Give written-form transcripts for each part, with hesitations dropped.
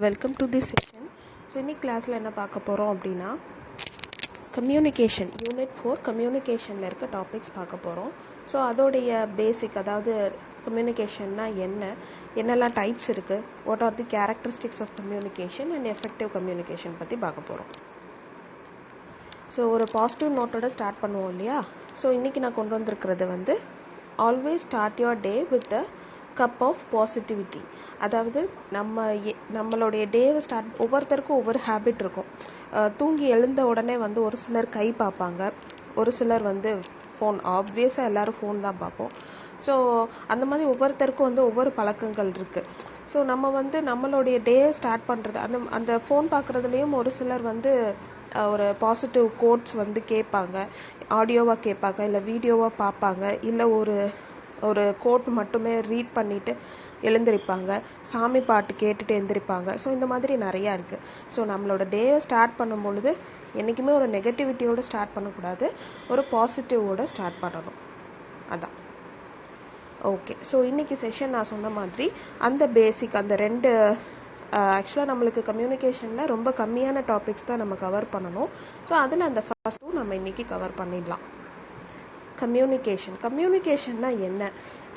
Welcome to this session. So இன்னைக்கு கிளாஸில் என்ன பார்க்க போகிறோம் அப்படின்னா கம்யூனிகேஷன் யூனிட் 4 கம்யூனிகேஷனில் இருக்க டாபிக்ஸ் பார்க்க போகிறோம். ஸோ அதோடைய பேசிக், அதாவது கம்யூனிகேஷன்னா என்னெல்லாம் டைப்ஸ் இருக்குது, what are the characteristics of communication and effective communication பற்றி பார்க்க போகிறோம். ஸோ ஒரு பாசிட்டிவ் நோட்டோட ஸ்டார்ட் பண்ணுவோம் இல்லையா. ஸோ இன்றைக்கி நான் கொண்டு வந்திருக்கிறது always start your day with a cup of positivity. அதாவது நம்மளுடைய டேவை ஒவ்வொருத்தருக்கும் ஒவ்வொரு ஹேபிட் இருக்கும். தூங்கி எழுந்த உடனே ஒரு சிலர் கை பார்ப்பாங்க, ஒரு சிலர் ஃபோன், ஆப்வியஸாக எல்லோரும் ஃபோன் தான் பார்ப்போம். ஸோ அந்த மாதிரி ஒவ்வொருத்தருக்கும் ஒவ்வொரு பழக்கங்கள் இருக்குது. ஸோ நம்ம நம்மளுடைய டே ஸ்டார்ட் பண்ணுறது அந்த ஃபோன் பார்க்குறதுலேயும் ஒரு சிலர் ஒரு பாசிட்டிவ் கோட்ஸ் கேட்பாங்க, ஆடியோவாக கேட்பாங்க, இல்லை வீடியோவாக பார்ப்பாங்க, இல்லை ஒரு கோட் மட்டுமே ரீட் பண்ணிவிட்டு எழுந்திருப்பாங்க, சாமி பாட்டு கேட்டுட்டு எழுந்திருப்பாங்க. ஸோ இந்த மாதிரி நிறையா இருக்குது. ஸோ நம்மளோட டேவை ஸ்டார்ட் பண்ணும் பொழுது என்றைக்குமே ஒரு நெகட்டிவிட்டியோடு ஸ்டார்ட் பண்ணக்கூடாது, ஒரு பாசிட்டிவோடு ஸ்டார்ட் பண்ணணும். அதான் ஓகே. ஸோ இன்றைக்கி செஷன் நான் சொன்ன மாதிரி அந்த பேசிக், அந்த ரெண்டு ஆக்சுவலாக நம்மளுக்கு கம்யூனிகேஷனில் ரொம்ப கம்மியான டாபிக்ஸ் தான் நம்ம கவர் பண்ணணும். ஸோ அதில் அந்த ஃபர்ஸ்ட்டும் நம்ம இன்றைக்கி கவர் பண்ணிடலாம். கம்யூனிகேஷன்னா என்ன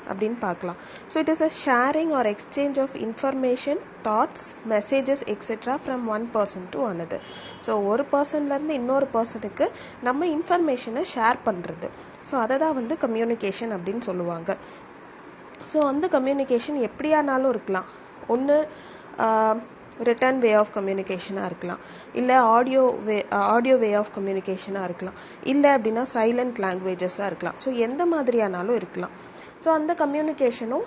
அப்படின்னு பார்க்கலாம். So it is a sharing or exchange of information, thoughts, messages etcetera from one person to another. So ஒரு பர்சன்லேருந்து இன்னொரு பர்சனுக்கு நம்ம இன்ஃபர்மேஷனை ஷேர் பண்ணுறது. ஸோ அதை தான் கம்யூனிகேஷன் அப்படின்னு சொல்லுவாங்க. ஸோ அந்த கம்யூனிகேஷன் எப்படியானாலும் இருக்கலாம். ஒன்று ரிட்டன் வே ஆஃப் கம்யூனிகேஷனாக இருக்கலாம், இல்லை ஆடியோ வே ஆஃப் கம்யூனிகேஷனாக இருக்கலாம், இல்லை அப்படின்னா சைலண்ட் லாங்குவேஜஸாக இருக்கலாம். ஸோ எந்த மாதிரியானாலும் இருக்கலாம். ஸோ அந்த கம்யூனிகேஷனும்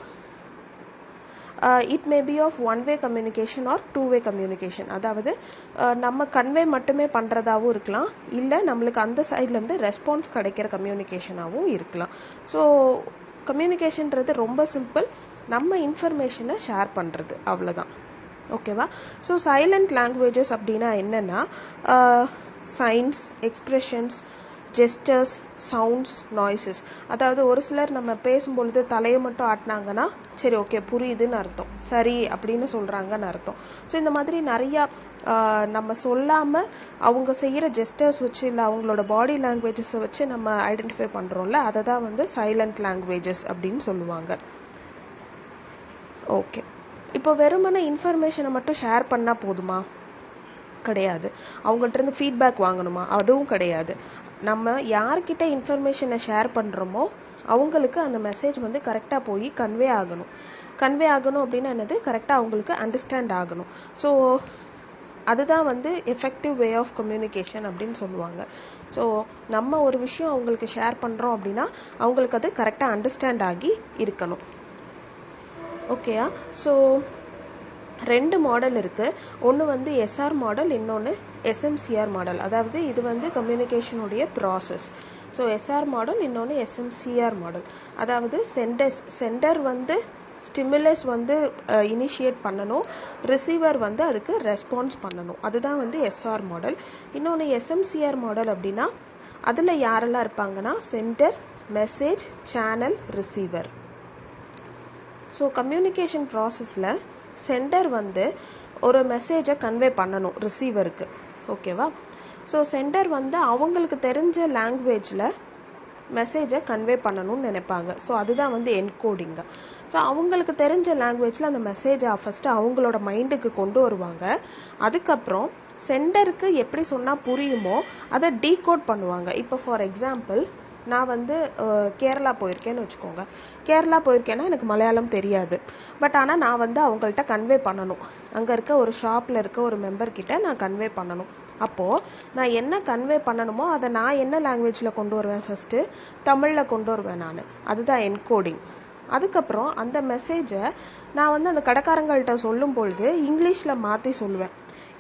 it may be of one way communication or two way communication. அதாவது நம்ம கன்வே மட்டுமே பண்ணுறதாகவும் இருக்கலாம், இல்லை நம்மளுக்கு அந்த சைட்லேருந்து ரெஸ்பான்ஸ் கிடைக்கிற கம்யூனிகேஷனாகவும் இருக்கலாம். ஸோ கம்யூனிகேஷன்றது ரொம்ப சிம்பிள், நம்ம இன்ஃபர்மேஷனை ஷேர் பண்ணுறது, அவ்வளோதான். ஓகேவா. ஸோ சைலண்ட் லாங்குவேஜஸ் அப்படின்னா என்னென்னா science, expressions, gestures, sounds, noises. அதாவது ஒரு சிலர் நம்ம பேசும்பொழுது தலையை மட்டும் ஆட்டினாங்கன்னா சரி ஓகே புரியுதுன்னு அர்த்தம், சரி அப்படின்னு சொல்கிறாங்கன்னு அர்த்தம். ஸோ இந்த மாதிரி நிறையா நம்ம சொல்லாமல் அவங்க செய்கிற ஜெஸ்டர்ஸ் வச்சு, இல்லை அவங்களோட பாடி லாங்குவேஜஸை வச்சு நம்ம ஐடென்டிஃபை பண்ணுறோம்ல, அதை தான் சைலண்ட் லாங்குவேஜஸ் அப்படின்னு சொல்லுவாங்க. ஓகே. இப்போ வெறுமனே இன்ஃபர்மேஷனை மட்டும் ஷேர் பண்ணால் போதுமா? கிடையாது. அவங்கள்ட்ட ஃபீட்பேக் வாங்கணுமா? அதுவும் கிடையாது. நம்ம யார்கிட்ட இன்ஃபர்மேஷனை ஷேர் பண்ணுறோமோ அவங்களுக்கு அந்த மெசேஜ் கரெக்டாக போய் கன்வே ஆகணும். கன்வே ஆகணும் அப்படின்னா என்னது? கரெக்டாக அவங்களுக்கு அண்டர்ஸ்டாண்ட் ஆகணும். ஸோ அதுதான் எஃபெக்டிவ் வே ஆஃப் கம்யூனிகேஷன் அப்படின்னு சொல்லுவாங்க. ஸோ நம்ம ஒரு விஷயம் அவங்களுக்கு ஷேர் பண்ணுறோம் அப்படின்னா அவங்களுக்கு அது கரெக்டாக அண்டர்ஸ்டாண்ட் ஆகி இருக்கணும். ஓகேயா. ஸோ ரெண்டு மாடல் இருக்குது. ஒன்று எஸ்ஆர் மாடல், இன்னொன்று எஸ்எம்சிஆர் மாடல். அதாவது இது கம்யூனிகேஷனுடைய ப்ராசஸ். ஸோ எஸ்ஆர் மாடல், இன்னொன்று எஸ்எம்சிஆர் மாடல். அதாவது சென்டர் ஸ்டிமுலஸ் இனிஷியேட் பண்ணணும், ரிசீவர் அதுக்கு ரெஸ்பான்ஸ் பண்ணணும். அதுதான் எஸ்ஆர் மாடல். இன்னொன்று எஸ்எம்சிஆர் மாடல் அப்படின்னா அதில் யாரெல்லாம் இருப்பாங்கன்னா centre, message, channel, receiver. So communication ப்ராசஸில் சென்டர் ஒரு மெசேஜை கன்வே பண்ணணும் ரிசீவருக்கு. ஓகேவா. ஸோ சென்டர் அவங்களுக்கு தெரிஞ்ச லாங்குவேஜில் மெசேஜை கன்வே பண்ணணும்னு நினைப்பாங்க. ஸோ அதுதான் என்கோடிங்க. ஸோ அவங்களுக்கு தெரிஞ்ச லாங்குவேஜில் அந்த மெசேஜை ஃபஸ்ட்டு அவங்களோட மைண்டுக்கு கொண்டு வருவாங்க. அதுக்கப்புறம் சென்டருக்கு எப்படி சொன்னால் புரியுமோ அதை டீகோட் பண்ணுவாங்க. இப்போ ஃபார் எக்ஸாம்பிள் நான் கேரளா போயிருக்கேன்னு வச்சுக்கோங்க. கேரளா போயிருக்கேன்னா எனக்கு மலையாளம் தெரியாது. பட் ஆனால் நான் அவங்கள்ட்ட கன்வே பண்ணணும். அங்கே இருக்க ஒரு ஷாப்பில் இருக்க ஒரு மெம்பர்கிட்ட நான் கன்வே பண்ணணும். அப்போது நான் என்ன கன்வே பண்ணணுமோ அதை நான் என்ன லாங்குவேஜில் கொண்டு வருவேன்? ஃபஸ்ட்டு தமிழில் கொண்டு வருவேன் நான். அதுதான் என்கோடிங். அதுக்கப்புறம் அந்த மெசேஜை நான் அந்த கடைக்காரங்கள்ட்ட சொல்லும் பொழுது இங்கிலீஷில் மாற்றி சொல்லுவேன்.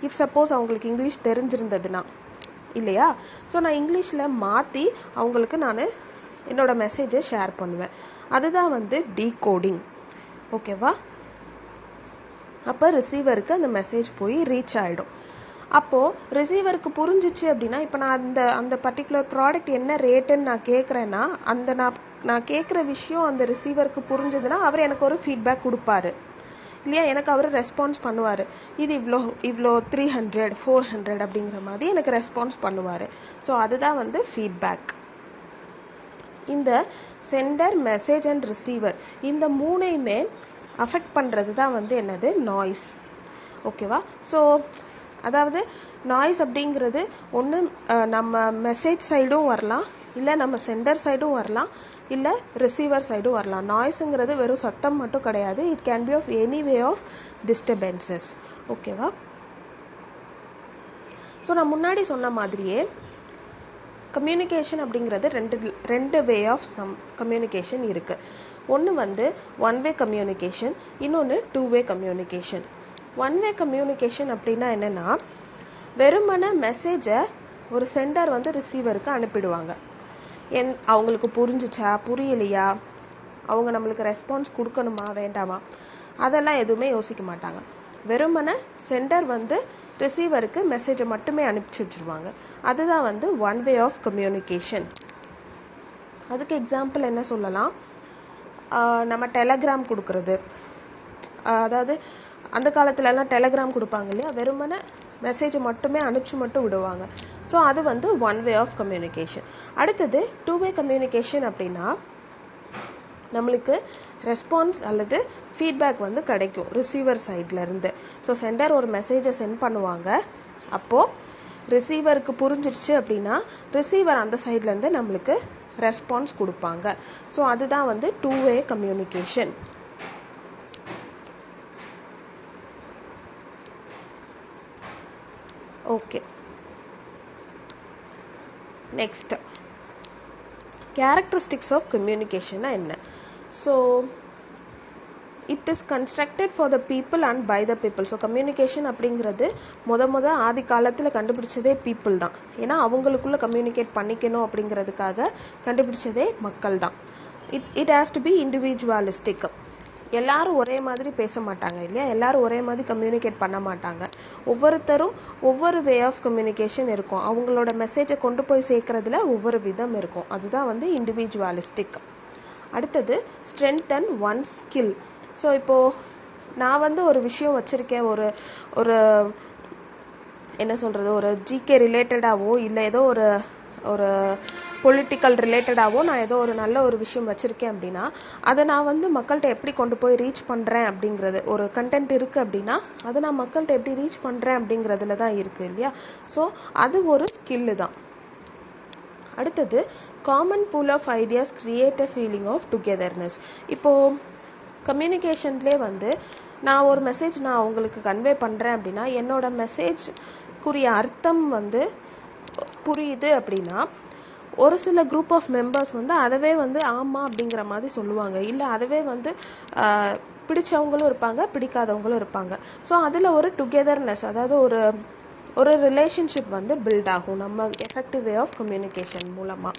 இஃப் சப்போஸ் அவங்களுக்கு இங்கிலீஷ் தெரிஞ்சிருந்ததுன்னா, இல்லையா. ஸோ நான் இங்கிலீஷில் மாற்றி அவங்களுக்கு நான் என்னோட மெசேஜை ஷேர் பண்ணுவேன். அதுதான் டீகோடிங். ஓகேவா. அப்போ ரிசீவருக்கு அந்த மெசேஜ் போய் ரீச் ஆகிடும். அப்போது ரிசீவருக்கு புரிஞ்சிச்சு அப்படின்னா, இப்போ நான் அந்த பர்டிகுலர் ப்ராடக்ட் என்ன ரேட்டுன்னு நான் கேட்குறேன்னா நான் கேட்குற விஷயம் அந்த ரிசீவருக்கு புரிஞ்சதுன்னா அவர் எனக்கு ஒரு ஃபீட்பேக் கொடுப்பாரு. இல்லையா, எனக்கு அவர் ரெஸ்பான்ஸ் பண்ணுவார், இது இவ்வளோ இவ்வளோ 300 400 அப்படிங்கிற மாதிரி எனக்கு ரெஸ்பான்ஸ் பண்ணுவார். ஸோ அதுதான் வந்து ஃபீட்பேக். இந்த சென்டர், மெசேஜ் அண்ட் ரிசீவர் இந்த மூணையுமே அஃபெக்ட் பண்ணுறது தான் வந்து என்னது, நாய்ஸ். ஓகேவா? ஸோ அதாவது நாய்ஸ் அப்படிங்கிறது ஒன்று நம்ம மெசேஜ் சைடும் வரலாம், இல்லை நம்ம சென்டர் சைடும் வரலாம், இல்லை ரிசீவர் சைடும் வரலாம். நாய்ஸுங்கிறது வெறும் சத்தம் மட்டும் கிடையாது, it can be of any way of disturbances. ஓகேவா? ஸோ நான் முன்னாடி சொன்ன மாதிரியே கம்யூனிகேஷன் அப்படிங்கிறது ரெண்டு வே ஆஃப் கம்யூனிகேஷன் இருக்கு. ஒன்று வந்து ஒன் வே கம்யூனிகேஷன், இன்னொன்று two way communication. One way communication அப்படின்னா என்னன்னா, வெறுமன மெசேஜை ஒரு சென்டர் வந்து ரிசீவருக்கு அனுப்பிடுவாங்க. அவங்களுக்கு புரிஞ்சிச்சா புரியலையா, அவங்க நம்மளுக்கு ரெஸ்பான்ஸ் கொடுக்கணுமா வேண்டாமா, அதெல்லாம் எதுவுமே யோசிக்க மாட்டாங்க. வெறுமன சென்டர் வந்து ரிசீவருக்கு மெசேஜை மட்டுமே அனுப்பிச்சு வச்சிருவாங்க. அதுதான் வந்து ஒன் வே ஆஃப் கம்யூனிகேஷன். அதுக்கு எக்ஸாம்பிள் என்ன சொல்லலாம், நம்ம டெலகிராம் கொடுக்கறது. அதாவது அந்த காலத்துலலாம் டெலகிராம் கொடுப்பாங்க இல்லையா, வெறுமன மெசேஜை மட்டுமே அனுப்பிச்சு மட்டும் விடுவாங்க. ஸோ அது வந்து ஒன் வே ஆஃப் கம்யூனிகேஷன். அடுத்தது டூ வே கம்யூனிகேஷன் அப்படின்னா, நம்மளுக்கு ரெஸ்பான்ஸ் அல்லது ஃபீட்பேக் வந்து கிடைக்கும் ரிசீவர் சைட்ல இருந்து. ஸோ சென்டர் ஒரு மெசேஜை சென்ட் பண்ணுவாங்க, அப்போ ரிசீவருக்கு புரிஞ்சிருச்சு அப்படின்னா ரிசீவர் அந்த சைட்ல இருந்து நம்மளுக்கு ரெஸ்பான்ஸ் கொடுப்பாங்க. ஸோ அதுதான் வந்து two way communication. Okay, next characteristics of communication என்ன? So it is constructed for the people and by the people. So communication அப்படிங்கிறது ஆதி காலத்தில் கண்டுபிடிச்சதே பீப்புள் தான். ஏன்னா அவங்களுக்குள்ள கம்யூனிகேட் பண்ணிக்கணும் அப்படிங்கிறதுக்காக கண்டுபிடிச்சதே மக்கள் தான். It has to be individualistic. எல்லாரும் ஒரே மாதிரி பேச மாட்டாங்க இல்லையா, எல்லாரும் ஒரே மாதிரி கம்யூனிகேட் பண்ண மாட்டாங்க. ஒவ்வொருத்தரும் ஒவ்வொரு வே ஆஃப் கம்யூனிகேஷன் இருக்கும், அவங்களோட மெசேஜை கொண்டு போய் சேர்க்கறதுல ஒவ்வொரு விதம் இருக்கும். அதுதான் வந்து இண்டிவிஜுவலிஸ்டிக். அடுத்தது ஸ்ட்ரென்தன் ஒன் ஸ்கில். ஸோ இப்போ நான் வந்து ஒரு விஷயம் வச்சிருக்கேன், ஒரு என்ன சொல்றது, ஒரு ஜிகே ரிலேட்டடாவோ இல்லை ஏதோ ஒரு பொலிட்டிக்கல் ரிலேட்டடாவோ நான் ஏதோ ஒரு நல்ல ஒரு விஷயம் வச்சிருக்கேன் அப்படின்னா, அதை நான் வந்து மக்கள்கிட்ட எப்படி கொண்டு போய் ரீச் பண்றேன் அப்படிங்கிறது, ஒரு கண்டென்ட் இருக்கு அப்படின்னா அதை நான் மக்கள்கிட்ட எப்படி ரீச் பண்றேன் அப்படிங்கிறதுல தான் இருக்கு இல்லையா. ஸோ அது ஒரு ஸ்கில்லு தான். அடுத்தது common pool of ideas create a feeling of togetherness. இப்போ கம்யூனிகேஷன்லேயே வந்து நான் ஒரு மெசேஜ் நான் உங்களுக்கு கன்வே பண்றேன் அப்படின்னா, என்னோட மெசேஜ்க்குரிய அர்த்தம் வந்து புரியுது அப்படின்னா, ஒரு சில குரூப் ஆஃப் மெம்பர்ஸ் வந்து அதவே வந்து ஆமா அப்படிங்கிற மாதிரி சொல்லுவாங்க, இல்லை அதவே வந்து பிடிச்சவங்களும் இருப்பாங்க, பிடிக்காதவங்களும் இருப்பாங்க. ஸோ அதில் ஒரு டுகெதர்னஸ், அதாவது ஒரு ரிலேஷன்ஷிப் வந்து பில்ட் ஆகும் நம்ம எஃபெக்டிவ் வே ஆஃப் கம்யூனிகேஷன் மூலமா.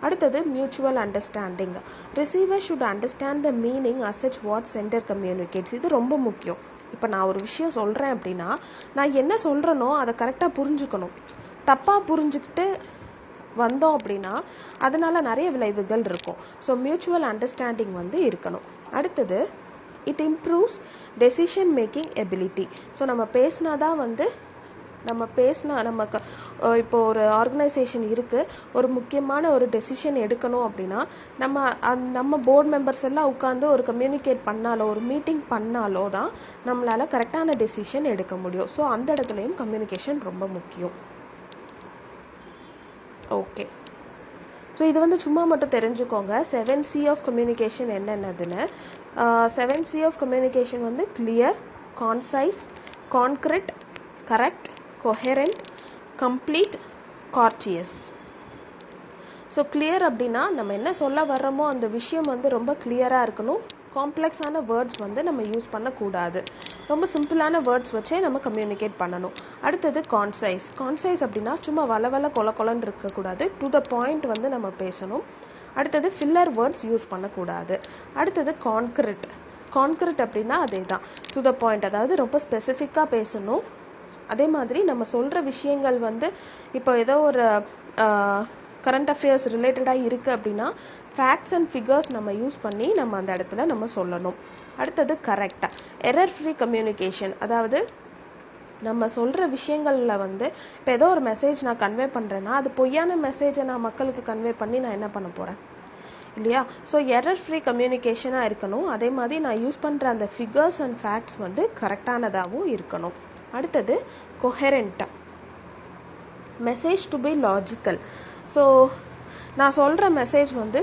அடுத்தது mutual understanding. Receiver should understand the meaning as such what sender communicates. இது ரொம்ப முக்கியம். இப்போ நான் ஒரு விஷயம் சொல்றேன் அப்படின்னா, நான் என்ன சொல்றேனோ அதை கரெக்டாக புரிஞ்சுக்கணும். தப்பா புரிஞ்சுக்கிட்டு வந்தோம் அப்படின்னா அதனால நிறைய விளைவுகள் இருக்கும். ஸோ மியூச்சுவல் அண்டர்ஸ்டாண்டிங் வந்து இருக்கணும். அடுத்தது it improves decision making ability. So நம்ம பேசினாதான் வந்து நமக்கு இப்போ ஒரு ஆர்கனைசேஷன் இருக்கு, ஒரு முக்கியமான ஒரு டெசிஷன் எடுக்கணும் அப்படின்னா நம்ம போர்டு மெம்பர்ஸ் எல்லாம் உட்காந்து ஒரு கம்யூனிகேட் பண்ணாலோ ஒரு மீட்டிங் பண்ணாலோ தான் நம்மளால கரெக்டான டெசிஷன் எடுக்க முடியும். ஸோ அந்த இடத்துலையும் கம்யூனிகேஷன் ரொம்ப முக்கியம். ஓகே, ஸோ இது வந்து சும்மா மட்டும் தெரிஞ்சுக்கோங்க 7C ஆஃப் கம்யூனிகேஷன் என்னென்னதுன்னு. 7C ஆஃப் கம்யூனிகேஷன் வந்து clear, concise, concrete, correct, coherent, complete, courteous. So clear அப்படின்னா நம்ம என்ன சொல்ல வர்றோமோ அந்த விஷயம் வந்து ரொம்ப கிளியராக இருக்கணும். காம்ப்ளெக்ஸான வேர்ட்ஸ் வந்து நம்ம யூஸ் பண்ணக்கூடாது, ரொம்ப சிம்பிளான வேர்ட்ஸ் வச்சே நம்ம கம்யூனிகேட் பண்ணணும். அடுத்தது கான்சைஸ். கான்சைஸ் அப்படின்னா சும்மா வளவல கொலன்னு இருக்கக்கூடாது, டு த பாயிண்ட் வந்து நம்ம பேசணும். அடுத்தது ஃபில்லர் வேர்ட்ஸ் யூஸ் பண்ணக்கூடாது. அடுத்தது கான்கிரீட். கான்கிரீட் அப்படின்னா அதே தான், டு த பாயிண்ட், அதாவது ரொம்ப ஸ்பெசிஃபிக்காக பேசணும். அதே மாதிரி நம்ம சொல்கிற விஷயங்கள் வந்து இப்போ ஏதோ ஒரு கரண்ட் அஃபேர்ஸ் ரிலேட்டடாக இருக்குது அப்படின்னா ஃபேக்ட்ஸ் அண்ட் ஃபிகர்ஸ் நம்ம யூஸ் பண்ணி நம்ம அந்த இடத்துல நம்ம சொல்லணும். அடுத்தது கரெக்டாக எரர் ஃப்ரீ கம்யூனிகேஷன். அதாவது நம்ம சொல்கிற விஷயங்களில் வந்து இப்போ ஏதோ ஒரு மெசேஜ் நான் கன்வே பண்ணுறேன்னா அது பொய்யான மெசேஜை நான் மக்களுக்கு கன்வே பண்ணி நான் என்ன பண்ண போகிறேன் இல்லையா? ஸோ எரர் ஃப்ரீ கம்யூனிகேஷனாக இருக்கணும். அதே மாதிரி நான் யூஸ் பண்ணுற அந்த ஃபிகர்ஸ் அண்ட் ஃபேக்ட்ஸ் வந்து கரெக்டானதாகவும் இருக்கணும். அடுத்தது கொஹெரண்ட்டாக message to be logical. So நான் சொல்கிற மெசேஜ் வந்து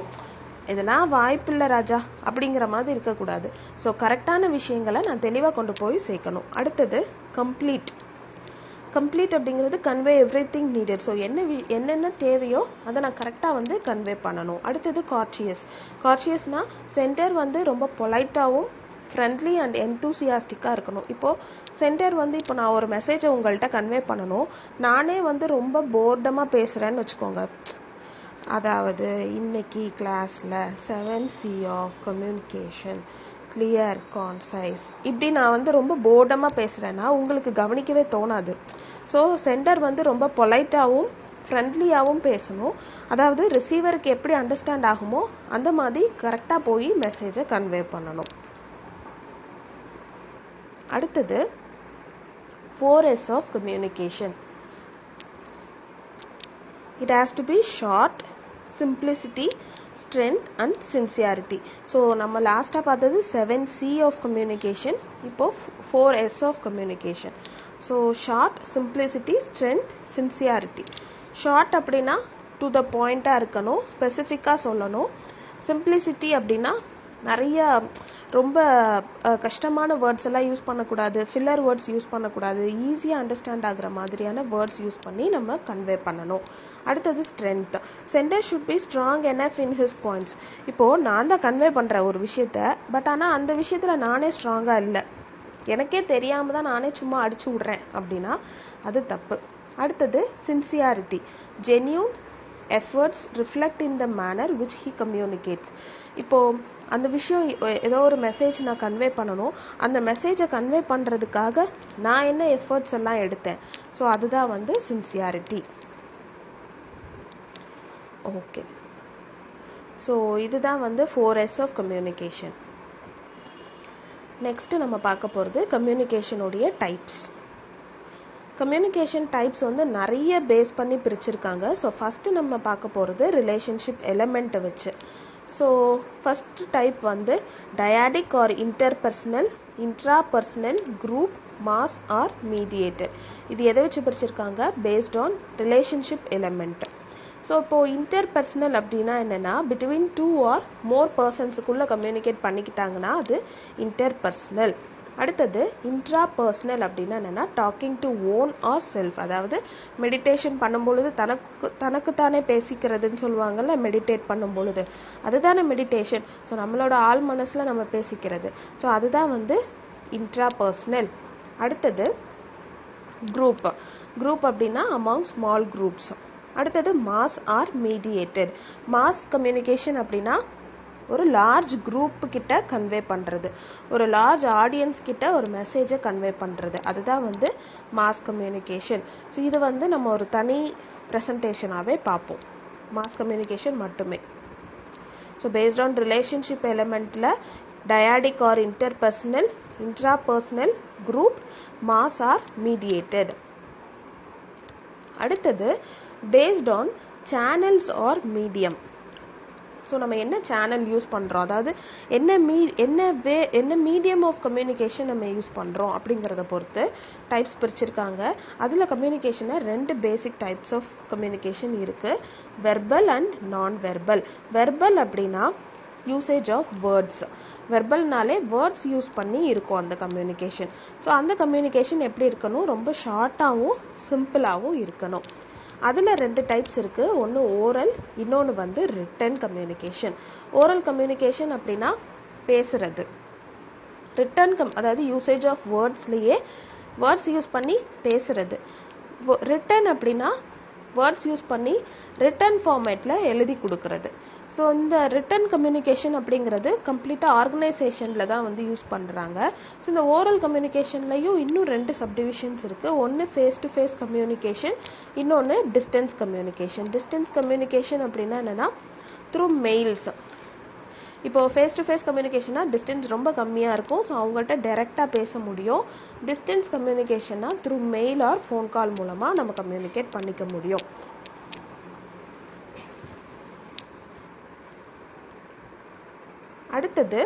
இதெல்லாம் வாய்ப்பில்லை ராஜா அப்படிங்கிற மாதிரி இருக்கக்கூடாது. ஸோ கரெக்டான விஷயங்களை நான் தெளிவாக கொண்டு போய் சேர்க்கணும். அடுத்தது கம்ப்ளீட். கம்ப்ளீட் அப்படிங்கிறது convey every thing needed. So என்னென்ன தேவையோ அதை நான் கரெக்டாக வந்து கன்வே பண்ணணும். அடுத்தது கார்ச்சியஸ். கார்ச்சியஸ்னா சென்டர் வந்து ரொம்ப பொலைட்டாகவும் ஃப்ரெண்ட்லி அண்ட் என்தூசியாஸ்டிக்காக இருக்கணும். இப்போது சென்டர் வந்து இப்போ நான் ஒரு மெசேஜை உங்கள்கிட்ட கன்வே பண்ணணும், நானே வந்து ரொம்ப போர்டமாக பேசுகிறேன்னு வச்சுக்கோங்க. அதாவது இன்னைக்கு கிளாஸில் 7C ஆஃப் கம்யூனிகேஷன் கிளியர் கான்சைஸ் இப்படி நான் வந்து ரொம்ப போர்டமாக பேசுகிறேன்னா உங்களுக்கு கவனிக்கவே தோணாது. ஸோ சென்டர் வந்து ரொம்ப பொலைட்டாகவும் ஃப்ரெண்ட்லியாகவும் பேசணும். அதாவது ரிசீவருக்கு எப்படி அண்டர்ஸ்டாண்ட் ஆகுமோ அந்த மாதிரி கரெக்டாக போய் மெசேஜை கன்வே பண்ணணும். அடுத்தது 4S of communication. It has to be short, simplicity, strength and sincerity. So நம்ம லாஸ்ட்டாக பார்த்தது 7C ஆஃப் கம்யூனிகேஷன், இப்போ 4S of communication. So short, simplicity, strength, sincerity. Short அப்படின்னா டு த பாயிண்ட்டாக இருக்கணும், ஸ்பெசிஃபிக்காக சொல்லணும். சிம்பிளிசிட்டி அப்படின்னா நிறைய ரொம்ப கஷ்டமான வேர்ட்ஸ் எல்லாம் யூஸ் பண்ணக்கூடாது, ஃபில்லர் வேர்ட்ஸ் யூஸ் பண்ணக்கூடாது, ஈஸியாக அண்டர்ஸ்டாண்ட் ஆகிற மாதிரியான வேர்ட்ஸ் யூஸ் பண்ணி நம்ம கன்வே பண்ணணும். அடுத்தது strength. Centre should be strong enough in his points. இப்போது நான் தான் கன்வே பண்ணுற ஒரு விஷயத்த, பட் ஆனால் அந்த விஷயத்தில் நானே ஸ்ட்ராங்காக இல்லை, எனக்கே தெரியாமல் தான் நானே சும்மா அடிச்சு விட்றேன் அப்படின்னா அது தப்பு. அடுத்தது sincerity. Genuine efforts reflect in the manor which he communicates. இப்போது அந்த விஷயம் ஏதோ ஒரு மெசேஜ் நான் கன்வே பண்ணணும், அந்த மெசேஜை கன்வே பண்ணுறதுக்காக நான் என்ன எஃபர்ட்ஸ் எல்லாம் எடுத்தேன். ஸோ அதுதான் வந்து சின்சியாரிட்டி. ஓகே, ஸோ இதுதான் வந்து 4S ஆஃப் கம்யூனிகேஷன். நெக்ஸ்ட்டு நம்ம பார்க்க போகிறது கம்யூனிகேஷனுடைய டைப்ஸ். கம்யூனிகேஷன் டைப்ஸ் வந்து நிறைய பேஸ் பண்ணி பிரிச்சிருக்காங்க. ஸோ ஃபஸ்ட்டு நம்ம பார்க்க போகிறது ரிலேஷன்ஷிப் எலமெண்ட்டை வச்சு. ஸோ ஃபஸ்ட் டைப் வந்து dyadic or interpersonal, intrapersonal, group, mass or mediated. இது எதை வச்சு பிரிச்சிருக்காங்க? Based on relationship element. So இப்போது இன்டர்பர்சனல் அப்படின்னா என்னென்னா பிட்வீன் 2 ஆர் மோர் பர்சன்ஸுக்குள்ளே கம்யூனிகேட் பண்ணிக்கிட்டாங்கன்னா அது இன்டர்பர்சனல். அடுத்தது இன்ட்ராபர்சனல் அப்படின்னா என்னென்னா talking to own or self. அதாவது மெடிடேஷன் பண்ணும்பொழுது தனக்குத்தானே பேசிக்கிறதுன்னு சொல்லுவாங்கள்ல, மெடிடேட் பண்ணும்பொழுது அதுதானே மெடிடேஷன். ஸோ நம்மளோட ஆள் மனசில் நம்ம பேசிக்கிறது. ஸோ அதுதான் வந்து இன்ட்ராபர்சனல். அடுத்தது குரூப். குரூப் அப்படின்னா அமாங் ஸ்மால் குரூப்ஸ். அடுத்தது mass or mediated. Mass communication அப்படின்னா ஒரு லார்ஜ் குரூப் கிட்ட கன்வே பண்ணுறது, ஒரு லார்ஜ் ஆடியன்ஸ் கிட்ட ஒரு மெசேஜை கன்வே பண்ணுறது, அதுதான் வந்து மாஸ் கம்யூனிகேஷன். ஸோ இது வந்து நம்ம ஒரு தனி ப்ரெசன்டேஷனாகவே பார்ப்போம், மாஸ் கம்யூனிகேஷன் மட்டுமே. ஸோ பேஸ்ட் ஆன் ரிலேஷன்ஷிப் எலிமெண்ட்டில் dyadic or interpersonal, intrapersonal, group, mass or mediated. அடுத்தது based on channels or medium. So நம்ம என்ன சேனல் யூஸ் பண்ணுறோம், அதாவது என்ன மீடியம் ஆஃப் கம்யூனிகேஷன் நம்ம யூஸ் பண்ணுறோம் அப்படிங்கிறத பொறுத்து டைப்ஸ் பிரிச்சிருக்காங்க. அதில் கம்யூனிகேஷனை 2 பேசிக் டைப்ஸ் ஆஃப் கம்யூனிகேஷன் இருக்குது, verbal and non verbal. Verbal அப்படின்னா யூசேஜ் ஆஃப் வேர்ட்ஸ். வெர்பல்னாலே வேர்ட்ஸ் யூஸ் பண்ணி இருக்கும் அந்த கம்யூனிகேஷன். ஸோ அந்த கம்யூனிகேஷன் எப்படி இருக்கணும்? ரொம்ப ஷார்ட்டாகவும் சிம்பிளாகவும் இருக்கணும். அதில் 2 டைப்ஸ் இருக்குது. ஒன்று ஓரல், இன்னொன்று வந்து ரிட்டன் கம்யூனிகேஷன். ஓரல் கம்யூனிகேஷன் அப்படின்னா பேசுறது. ரிட்டன் அதாவது யூசேஜ் ஆஃப் வேர்ட்ஸ்லேயே வேர்ட்ஸ் யூஸ் பண்ணி பேசுறது. ரிட்டன் அப்படின்னா வேர்ட்ஸ் யூஸ் பண்ணி ரிட்டன் ஃபார்மேட்டில் எழுதி கொடுக்கறது. ஸோ இந்த ரிட்டன் கம்யூனிகேஷன் அப்படிங்கிறது கம்ப்ளீட்டாக ஆர்கனைசேஷனில் தான் வந்து யூஸ் பண்ணுறாங்க. ஸோ இந்த ஓரல் கம்யூனிகேஷன்லையும் இன்னும் 2 சப்டிவிஷன்ஸ் இருக்குது. ஒன்று ஃபேஸ் டு ஃபேஸ் கம்யூனிகேஷன், இன்னொன்று டிஸ்டன்ஸ் கம்யூனிகேஷன். டிஸ்டன்ஸ் கம்யூனிகேஷன் அப்படின்னா என்னென்னா த்ரூ மெயில்ஸ். இப்போ ஃபேஸ் டு ஃபேஸ் கம்யூனிகேஷன்னா டிஸ்டன்ஸ் ரொம்ப கம்மியாக இருக்கும், ஸோ அவங்கள்ட்ட டைரெக்டாக பேச முடியும். டிஸ்டன்ஸ் கம்யூனிகேஷன்னா through mail or phone call மூலமாக நம்ம கம்யூனிகேட் பண்ணிக்க முடியும். அடுத்தது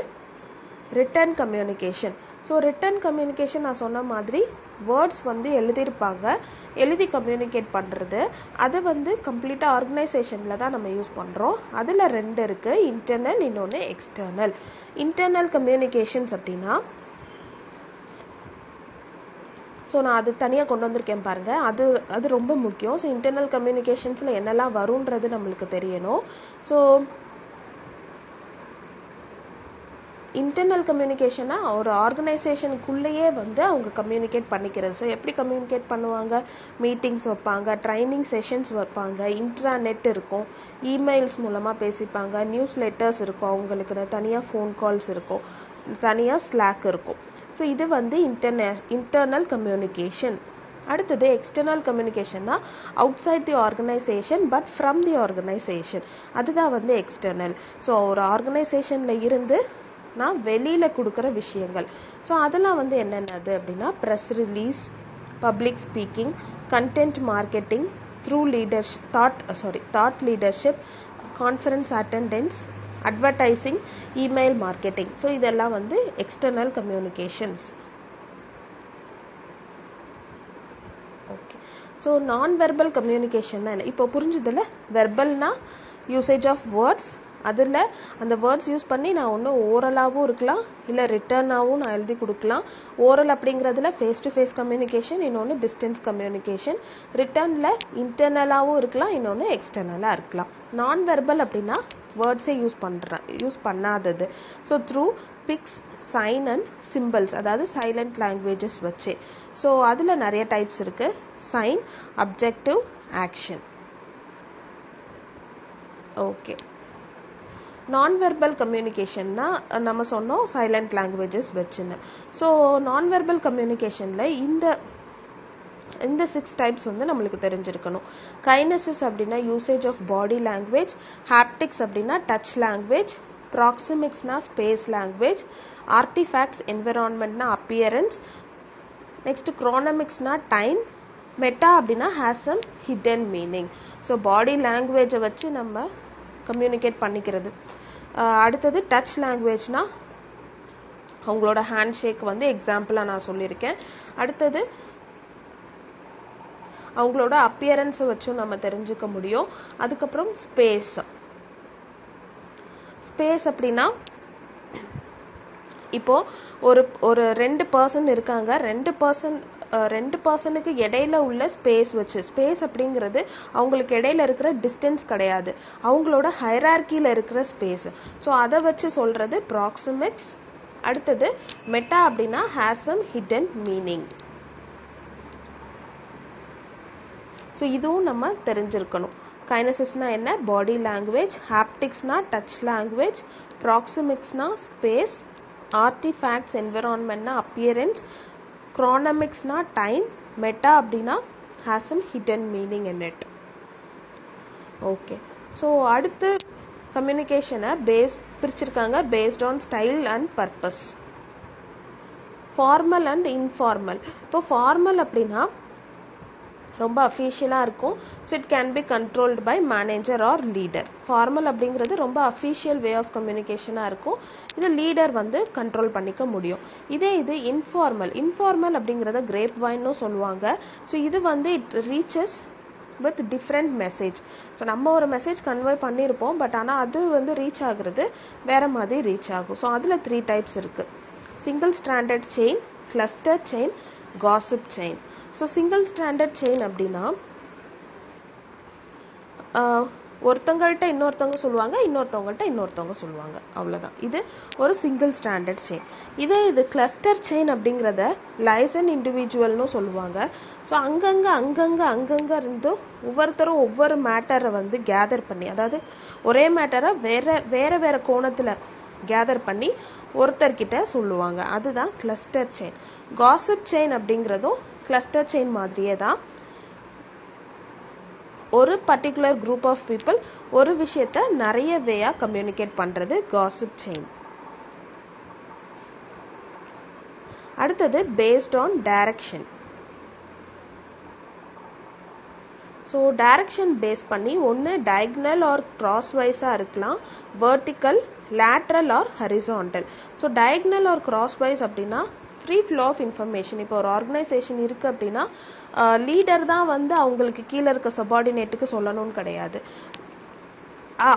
written communication. So written communication நான் சொன்ன மாதிரி வேர்ட்ஸ் வந்து எழுதியிருப்பாங்க, எழுதி கம்யூனிகேட் பண்ணுறது. அது வந்து கம்ப்ளீட்டாக ஆர்கனைசேஷனில் தான் நம்ம யூஸ் பண்ணுறோம். அதில் 2 இருக்குது, இன்டர்னல், இன்னொன்று எக்ஸ்டர்னல். இன்டர்னல் கம்யூனிகேஷன்ஸ் அப்படின்னா, ஸோ நான் அது தனியாக கொண்டு வந்திருக்கேன் பாருங்கள், அது ரொம்ப முக்கியம். ஸோ இன்டர்னல் கம்யூனிகேஷன்ஸில் என்னெல்லாம் வரும்ன்றது நம்மளுக்கு தெரியணும். ஸோ இன்டர்னல் கம்யூனிகேஷனா ஒரு ஆர்கனைசேஷனுக்குள்ளேயே வந்து அவங்க கம்யூனிகேட் பண்ணிக்கிறது. ஸோ எப்படி கம்யூனிகேட் பண்ணுவாங்க? மீட்டிங்ஸ் வைப்பாங்க, ட்ரைனிங் செஷன்ஸ் வைப்பாங்க, இன்ட்ராநெட் இருக்கும், இமெயில்ஸ் மூலமாக பேசிப்பாங்க, நியூஸ் லெட்டர்ஸ் இருக்கும், அவங்களுக்கு தனியாக ஃபோன் கால்ஸ் இருக்கும், தனியாக ஸ்லாக் இருக்கும். ஸோ இது வந்து இன்டர்னல் கம்யூனிகேஷன். அடுத்தது எக்ஸ்டர்னல் கம்யூனிகேஷன்னா outside the organisation but from the organisation. அதுதான் வந்து எக்ஸ்டர்னல். ஸோ ஒரு ஆர்கனைசேஷனில் இருந்து நான் வெளியில் கொடுக்குற விஷயங்கள். ஸோ அதெல்லாம் வந்து என்னென்னது அப்படின்னா press release, public speaking, content marketing, through leadership, thought leadership, conference attendance, advertising, email marketing. So இதெல்லாம் வந்து external communications. Okay, so non verbal கம்யூனிகேஷன்னா என்ன இப்போ புரிஞ்சுதில்ல? வெர்பல்னா யூசேஜ் ஆஃப் வேர்ட்ஸ், அதில் அந்த வேர்ட்ஸ் யூஸ் பண்ணி நான் ஒன்று ஓரலாகவும் இருக்கலாம், இல்லை ரிட்டர்னாகவும் நான் எழுதி கொடுக்கலாம். ஓரல் அப்படிங்கிறதுல ஃபேஸ் டு ஃபேஸ் கம்யூனிகேஷன், இன்னொன்று டிஸ்டன்ஸ் கம்யூனிகேஷன். ரிட்டர்னில் இன்டர்னலாகவும் இருக்கலாம், இன்னொன்று எக்ஸ்டர்னலாக இருக்கலாம். நான் வெர்பல் அப்படின்னா வேர்ட்ஸே யூஸ் பண்ணாதது. So through pics, sign and symbols, அதாவது சைலண்ட் லாங்குவேஜஸ் வச்சு. ஸோ அதில் நிறைய டைப்ஸ் இருக்குது. Sign, objective, action. Okay, non verbal கம்யூனிகேஷன்னா நம்ம சொன்னோம் சைலண்ட் லாங்குவேஜஸ் வச்சுன்னு. ஸோ நான் வெர்பல் கம்யூனிகேஷனில் இந்த 6 டைப்ஸ் வந்து நம்மளுக்கு தெரிஞ்சிருக்கணும். கைனசிஸ் அப்படின்னா usage of body language, haptics அப்படின்னா டச் லாங்குவேஜ், ப்ராக்சிமிக்ஸ்னா ஸ்பேஸ் லாங்குவேஜ், ஆர்டிஃபேக்ட்ஸ் என்விரான்மெண்ட்னா அப்பியரன்ஸ், நெக்ஸ்ட் க்ரோனமிக்ஸ்னா டைம், மெட்டா அப்படின்னா has some hidden meaning. So body லாங்குவேஜை வச்சு நம்ம கம்யூனிகேட் பண்ணிக்கிறது. அடுத்தது டச் லாங்குவேஜ்னா அவங்களோட ஹேண்ட் ஷேக் வந்து எக்ஸாம்பிளாக நான் சொல்லியிருக்கேன். அடுத்தது அவங்களோட அப்பியரன்ஸை வச்சும் நம்ம தெரிஞ்சுக்க முடியும். அதுக்கப்புறம் ஸ்பேஸ் அப்படின்னா இப்போ ஒரு 2 பர்சன் இருக்காங்க, 2 பர்சனுக்கு இடையில உள்ள ஸ்பேஸ் அப்படிங்கிறது அவங்களுக்கு இடையில இருக்கிற டிஸ்டன்ஸ் கிடையாது, அவங்களோட ஹைரார்கியில் இருக்கிற ஸ்பேஸ். ஸோ அதை வச்சு சொல்றது ப்ராக்சிமிக்ஸ். அடுத்தது மெட்டா அப்படின்னா has some hidden meaning. So இதுவும் நம்ம தெரிஞ்சிருக்கணும். கைனசிஸ்னா என்ன? Body language. ஹாப்டிக்ஸ்னா டச் லாங்குவேஜ். ப்ராக்சிமிக்ஸ்னா ஸ்பேஸ். ஆர்டிஃபேக்ட்ஸ் என்விரான்மெண்ட்னா அப்பியரன்ஸ். க்ரோனமிக்ஸ்னா டைம். மெட்டா அப்படின்னா has some hidden meaning in it. Okay, so அடுத்து கம்யூனிகேஷனை பிரிச்சிருக்காங்க based on style and purpose. Formal and informal. இப்போ ஃபார்மல் அப்படின்னா ரொம்ப அஃபீஷியலாக இருக்கும். So it can be controlled by manager or leader. Formal அப்படிங்கிறது ரொம்ப அஃபீஷியல் வே ஆஃப் கம்யூனிகேஷனாக இருக்கும். இது லீடர் வந்து கண்ட்ரோல் பண்ணிக்க முடியும். இது இன்ஃபார்மல் அப்படிங்கிறத கிரேப் வைன்னு சொல்லுவாங்க. ஸோ இது வந்து it reaches with different message. So நம்ம ஒரு மெசேஜ் கன்வே பண்ணியிருப்போம், பட் ஆனால் அது வந்து ரீச் ஆகுறது வேற மாதிரி ரீச் ஆகும். ஸோ அதில் 3 டைப்ஸ் இருக்குது. Single stranded chain, cluster chain, gossip chain. So single stranded chain அப்படின்னா ஒருத்தங்கள்ட்ட இன்னொருத்தவங்க சொல்லுவாங்க, இன்னொருத்தவங்கள்ட்ட இன்னொருத்தவங்க சொல்லுவாங்க, அவ்வளவுதான். இது ஒரு சிங்கிள் ஸ்டாண்டர்ட் செயின். இது கிளஸ்டர் செயின் அப்படிங்கிறத லைசன் இண்டிவிஜுவல்னு சொல்லுவாங்க. ஸோ அங்கங்க இருந்து ஒவ்வொருத்தரும் ஒவ்வொரு மேட்டரை வந்து கேதர் பண்ணி, அதாவது ஒரே மேட்டரை வேற கோணத்துல கேதர் பண்ணி ஒருத்தர்கிட்ட சொல்லுவாங்க. அதுதான் கிளஸ்டர் செயின். காசிப் செயின் அப்படிங்கிறதும் கிளஸ்டர் செயின் மாதிரியே தான். ஒரு பர்டிகுலர் குரூப் ஆஃப் பீப்புள் ஒரு விஷயத்த நிறைய வேயா கம்யூனிகேட் பண்றது காசிப் செயின். அடுத்தது based on direction. So direction base பண்ணி ஒன்று டயகனல் ஆர் கிராஸ் வைஸாக இருக்கலாம், vertical, lateral or horizontal. So diagonal or cross wise அப்படின்னா ஃப்ரீ ஃப்ளோ ஆஃப் இன்ஃபர்மேஷன். இப்போ ஒரு ஆர்கனைசேஷன் இருக்கு அப்படின்னா லீடர் தான் வந்து அவங்களுக்கு கீழே இருக்க சபார்டினேட்டுக்கு சொல்லணும்னு கிடையாது.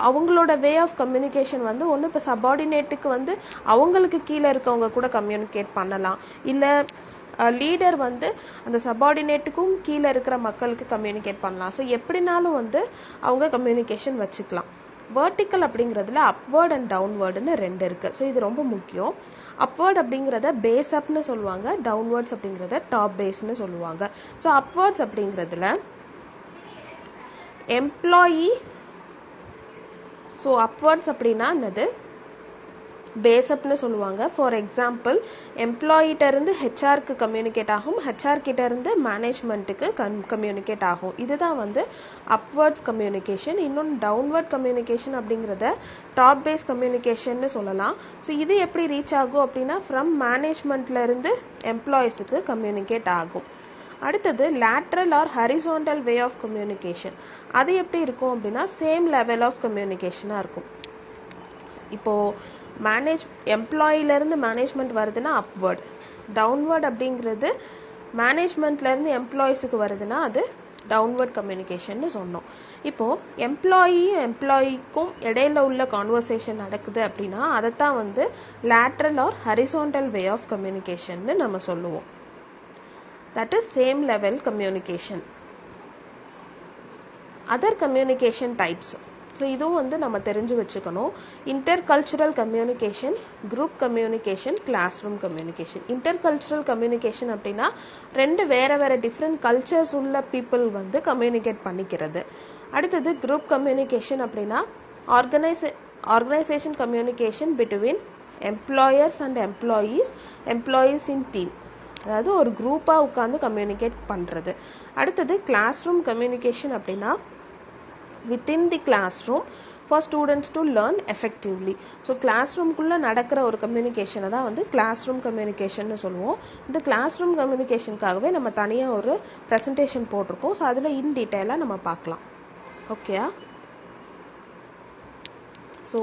அவங்களோட வே ஆஃப் கம்யூனிகேஷன் வந்து ஒன்று இப்போ சபார்டினேட்டுக்கு வந்து அவங்களுக்கு கீழே இருக்கவங்க கூட கம்யூனிகேட் பண்ணலாம், இல்லை லீடர் வந்து அந்த சபார்டினேட்டுக்கும் கீழே இருக்கிற மக்களுக்கு கம்யூனிகேட் பண்ணலாம். ஸோ எப்படினாலும் வந்து அவங்க கம்யூனிகேஷன் வச்சுக்கலாம். வெர்டிக்கல் அப்படிங்கிறதுல அப்வர்ட் அண்ட் டவுன்வர்டுன்னு ரெண்டு இருக்கு. ஸோ இது ரொம்ப முக்கியம். அப்வர்ட் அப்படிங்கிறத பேஸ் அப்னு சொல்லுவாங்க, டவுன்வர்ட்ஸ் அப்படிங்கிறத டாப் பேஸ்ன்னு சொல்லுவாங்க. ஸோ அப்வர்ட்ஸ் அப்படிங்கிறதுல எம்ப்ளாயி, ஸோ அப்வர்ட்ஸ் அப்படின்னா என்னது, பேஸ் அப்னு சொல்லுவாங்க. ஃபார் எக்ஸாம்பிள், எம்ப்ளாயிட்ட இருந்து ஹெச்ஆருக்கு கம்யூனிகேட் ஆகும், ஹெச்ஆர் கிட்ட இருந்து மேனேஜ்மெண்ட்டுக்கு கம்யூனிகேட் ஆகும். இதுதான் வந்து அப்வர்ட்ஸ் கம்யூனிகேஷன். இன்னொன்று டவுன்வர்ட் கம்யூனிகேஷன் அப்படிங்கிறத டாப் பேஸ் கம்யூனிகேஷன்னு சொல்லலாம். ஸோ இது எப்படி ரீச் ஆகும் அப்படின்னா ஃப்ரம் மேனேஜ்மெண்ட்ல இருந்து எம்ப்ளாயிஸுக்கு கம்யூனிகேட் ஆகும். அடுத்தது lateral or horizontal way of communication. அது எப்படி இருக்கும் அப்படின்னா சேம் லெவல் ஆஃப் கம்யூனிகேஷனாக இருக்கும். இப்போ எம்ப்ளாயில இருந்து மேனேஜ்மெண்ட் வருதுன்னா அப்வர்ட், டவுன்வர்ட் அப்படிங்கிறது மேனேஜ்மெண்ட்ல இருந்து எம்ப்ளாயிஸுக்கு வருதுன்னா அது டவுன்வர்ட் கம்யூனிகேஷன் சொன்னோம். இப்போ எம்ப்ளாயிக்கும் இடையில உள்ள கான்வர்சேஷன் நடக்குது அப்படின்னா அதைத்தான் வந்து lateral or horizontal way of communication நம்ம சொல்லுவோம். That is same level communication. Other communication types. So இதுவும் வந்து நம்ம தெரிஞ்சு வச்சுக்கணும். Intercultural communication, group communication, classroom communication. Intercultural communication அப்படின்னா ரெண்டு வேற டிஃப்ரெண்ட் கல்ச்சர்ஸ் உள்ள பீப்புள் வந்து கம்யூனிகேட் பண்ணிக்கிறது. அடுத்தது குரூப் கம்யூனிகேஷன் அப்படின்னா organisation communication between employers and employees in team, அதாவது ஒரு குரூப்பாக உட்காந்து கம்யூனிகேட் பண்ணுறது. அடுத்தது கிளாஸ் ரூம் கம்யூனிகேஷன் அப்படின்னா within the classroom for students to learn effectively. So class ரூம்குள்ளே நடக்கிற ஒரு கம்யூனிகேஷனை தான் வந்து கிளாஸ் ரூம் கம்யூனிகேஷன் சொல்லுவோம். இந்த கிளாஸ் ரூம் கம்யூனிகேஷனுக்காகவே நம்ம தனியாக ஒரு ப்ரெசன்டேஷன் போட்டிருக்கோம். ஸோ அதில் இன் டீட்டெயிலாக நம்ம பார்க்கலாம். ஓகேயா? ஸோ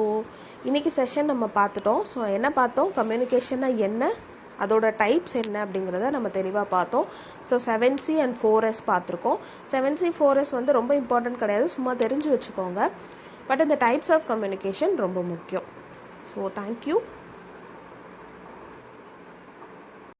இன்னைக்கு செஷன் நம்ம பார்த்துட்டோம். ஸோ என்ன பார்த்தோம், கம்யூனிகேஷன்னா என்ன, அதோட டைப்ஸ் என்ன அப்படிங்கிறத நம்ம தெளிவாக பார்த்தோம். ஸோ 7C and 4S பார்த்துருக்கோம். 7C 4S வந்து ரொம்ப இம்பார்ட்டன்ட் கிடையாது, சும்மா தெரிஞ்சு வச்சுக்கோங்க. பட் இந்த டைப்ஸ் ஆஃப் கம்யூனிகேஷன் ரொம்ப முக்கியம். So thank you.